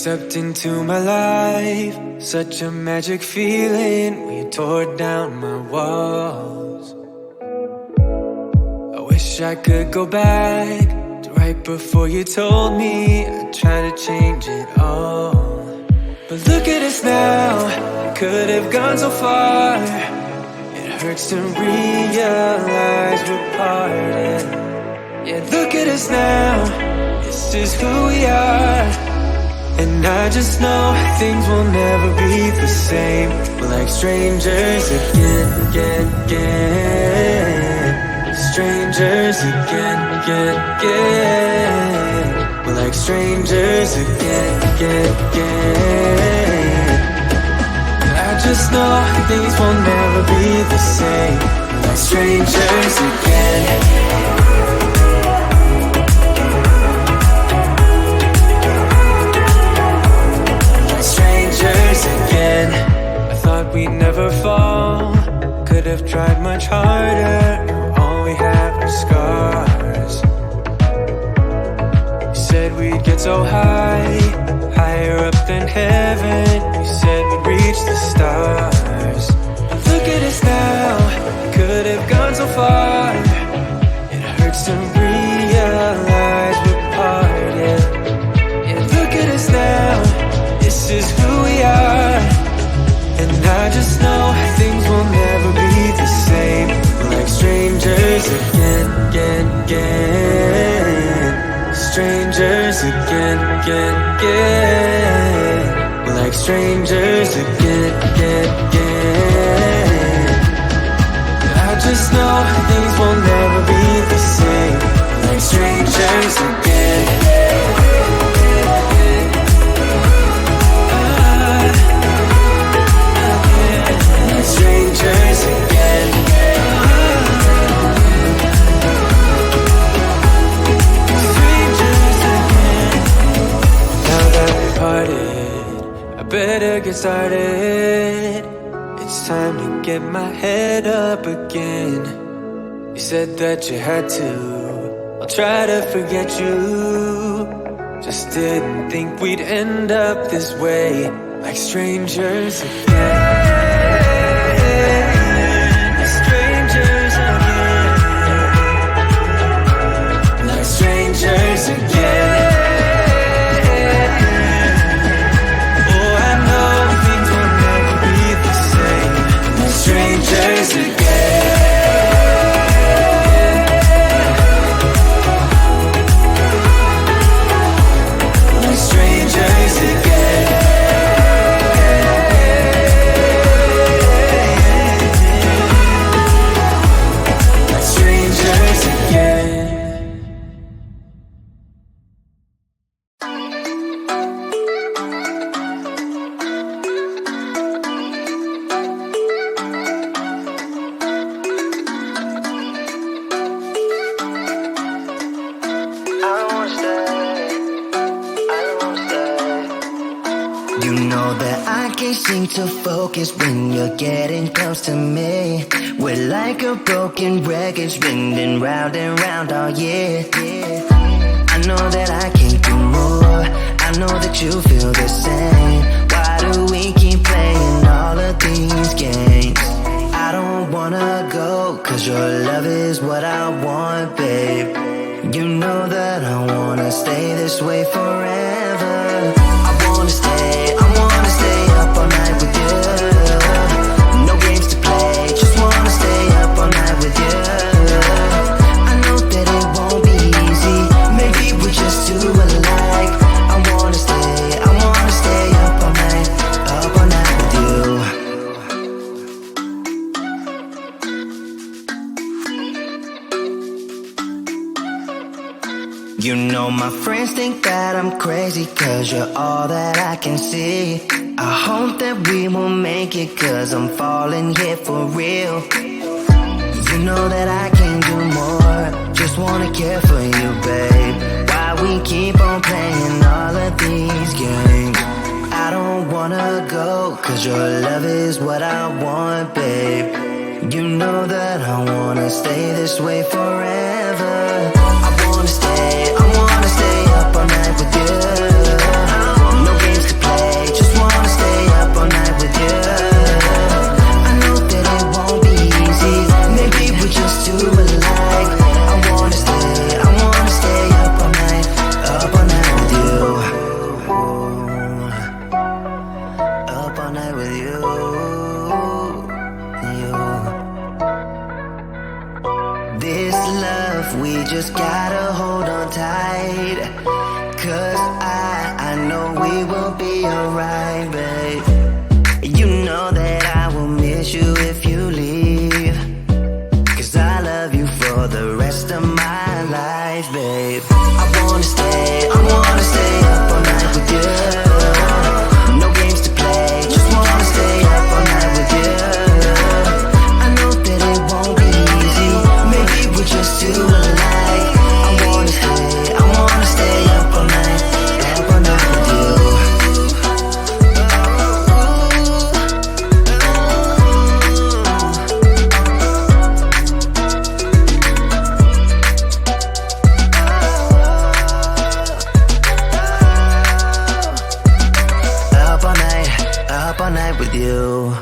stepped into my life, such a magic feeling when you tore down my walls. I wish I could go back to right before you told me I'd try to change it all. But look at us now, it could have gone so far. It hurts to realize we're parted. Yeah, look at us now, this is who we are. And I just know things will never be the same. We're like strangers again. Strangers again. We're like strangers again. I just know things will never be the same. We're like strangers again. Again, I thought we'd never fall. Could have tried much harder. Now all we have are scars. You said we'd get so high, higher up than heaven. You said we'd reach the stars. But look at us now, could have gone so far. It hurts to realize we're parted. Yeah, look at us now, this is who we are. And I just know things will never be the same. We're like strangers again. Strangers again. We're like strangers again. I just know things will never be the same. We're like strangers again. Strangers again. Strangers again. Now that we parted, I better get started. It's time to get my head up again. You said that you had to, I'll try to forget you. Just didn't think we'd end up this way, like strangers again. Strangers again. Oh, I know things will never be the same. Strangers again. Strangers again. Strangers again. Seem to focus when you're getting close to me. We're like a broken record spinning round and round all year. I know that I can't do more. I know that you feel the same. Why do we keep playing all of these games? I don't wanna go, cause your love is what I want, babe. You know that I wanna stay this way forever. I wanna stay up all night with you. No games to play, just wanna stay up all night with you. I know that it won't be easy, maybe we're just too alike. I wanna stay up all night with you. You know my friends think that I'm crazy, cause you're all that I can see. I hope that we will make it, cause I'm falling here for real. You know that I can't do more, just wanna care for you, babe. Why we keep on playing all of these games? I don't wanna go, cause your love is what I want, babe. You know that I wanna stay this way forever. I wanna stay up all night with you. No games hold on tight, 'cause I know we will be alright, babe. You know that I will miss you if you leave, 'cause I love you for the rest of my life, babe. I wanna stay up all night with you. No games to play, just wanna stay up all night with you. I know that it won't be easy, maybe we're just too alike. I wanna stay up all night with you. Up all night with you.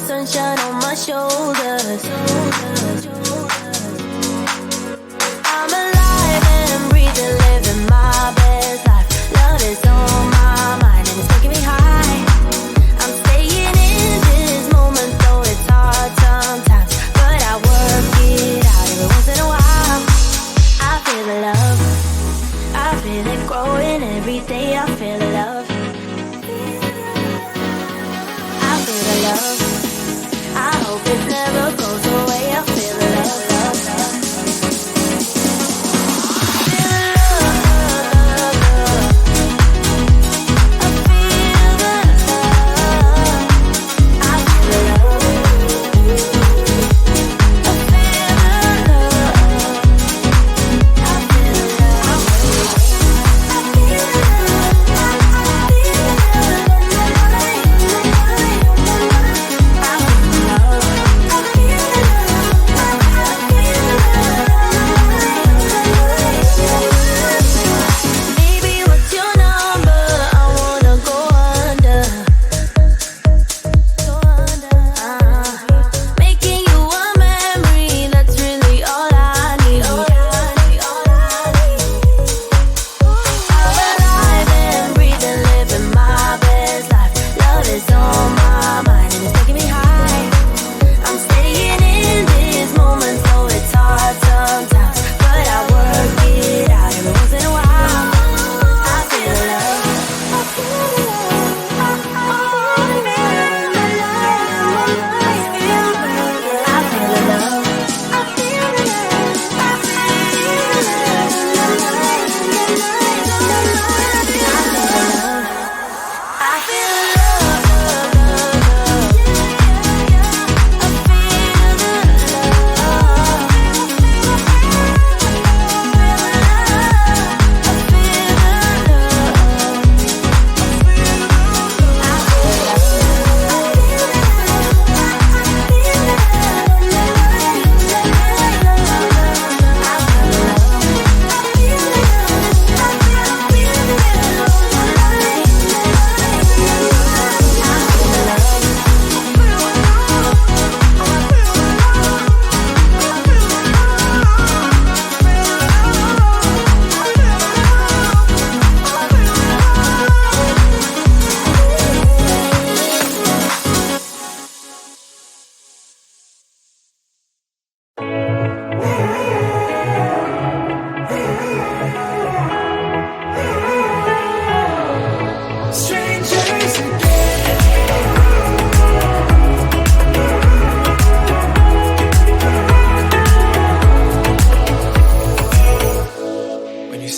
sunshine on my shoulders. I'm alive and breathing, living my best life. Love is on my mind and it's taking me high. I'm staying in this moment, though it's hard sometimes, but I work it out every once in a while. I feel the love, I feel it growing every day. I feel the love, I feel the love. I hope it's never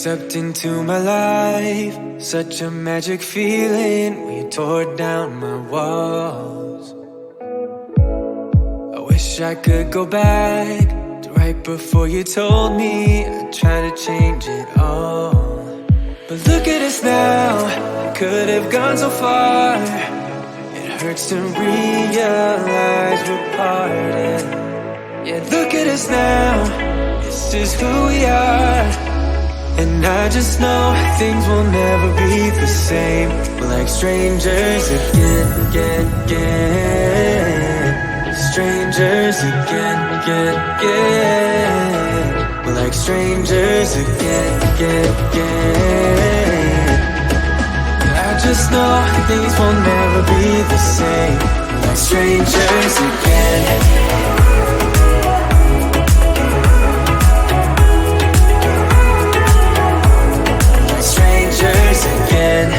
stepped into my life, such a magic feeling when you tore down my walls. I wish I could go back to right before you told me I'd try to change it all. But look at us now, could have gone so far. It hurts to realize we're parted. Yeah, look at us now, this is who we are. And I just know things will never be the same. We're like strangers again. Strangers again. We're like strangers again. I just know things will never be the same. We're like strangers again. Again.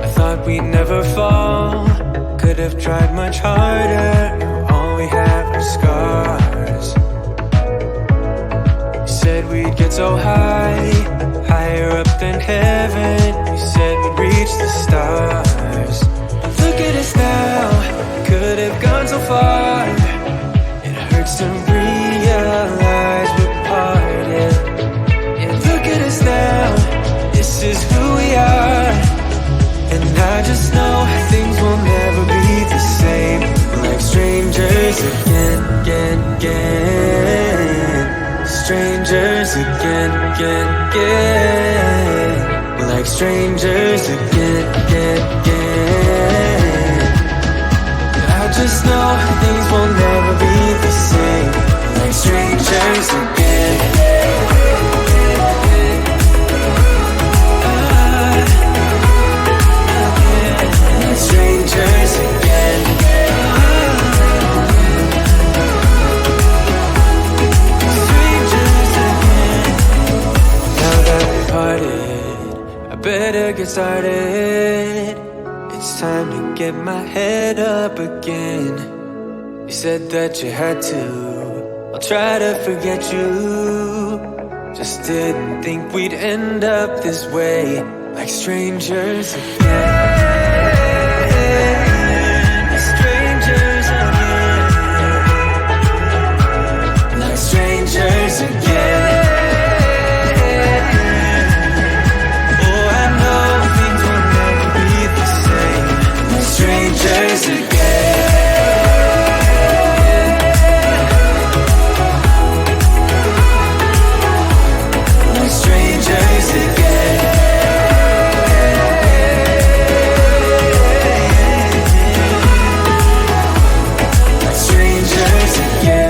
I thought we'd never fall. Could have tried much harder. Now all we have are scars. You said we'd get so high, higher up than heaven. You said we'd reach the stars. But look at us now, could have gone so far. It hurts to realize we're parted. Yeah, look at us now, this is who we are. And I just know things will never be the same. We're like strangers again. Strangers again. We're like strangers again. I just know things will never be the same. We're like strangers again. Strangers again. Strangers again. Now that we parted, I better get started. It's time to get my head up again. You said that you had to, I'll try to forget you. Just didn't think we'd end up this way, like strangers again. Strangers again. Oh, I know things will never be the same. Like strangers again. Like strangers again. Like strangers again.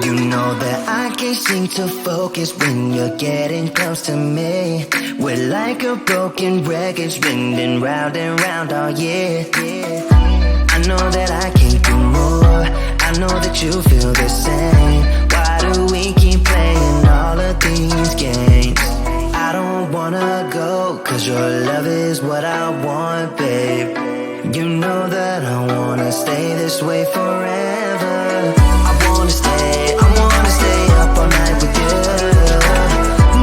You know that I can't seem to focus when you're getting close to me. We're like a broken record spinning round and round all year. I know that I can't do more. I know that you feel the same. Why do we keep playing all of these games? I don't wanna go, cause your love is what I want, babe. You know that I wanna stay this way forever. I wanna stay up all night with you.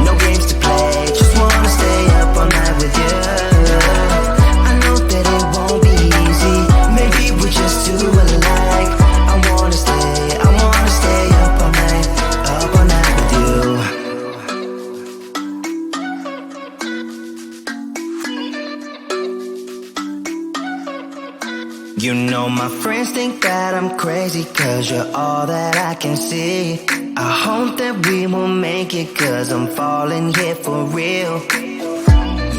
No games to play, just wanna stay up all night with you. I know that it won't be easy, maybe we're just too alike. I wanna stay up all night with you. You know my friends think that I'm crazy, cause you're all that I can see. I hope that we will make it, cause I'm falling here for real.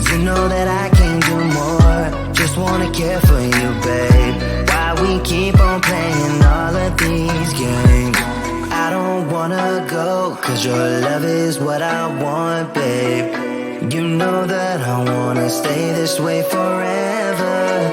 You know that I can't do more, just wanna care for you, babe. Why we keep on playing all of these games? I don't wanna go, cause your love is what I want, babe. You know that I wanna stay this way forever.